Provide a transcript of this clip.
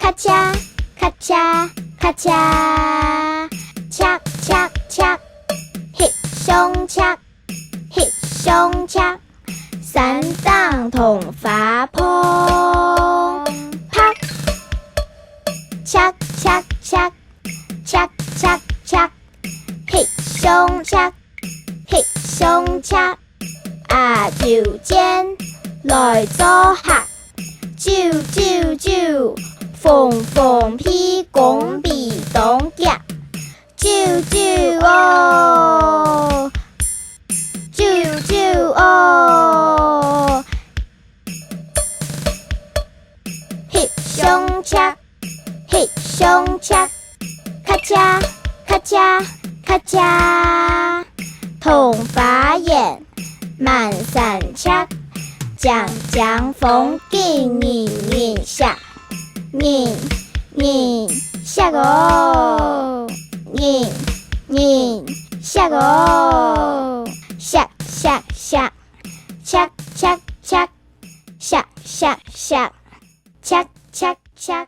咔嚓咔嚓咔嚓，恰恰恰，嘿咻恰，嘿咻恰，三当同发砰，啪，恰恰恰，恰恰恰，嘿咻恰，嘿咻恰，阿條尖來做客，啾啾啾。縫縫屁拱鼻咚夾，啾啾哦，啾啾哦，嘿咻恰，嘿咻恰，咔嚓咔嚓咔嚓，同法眼慢散恰，將將縫勁硬硬下。硬硬下個，硬硬下個，下下下，恰恰恰，下下下，恰恰恰。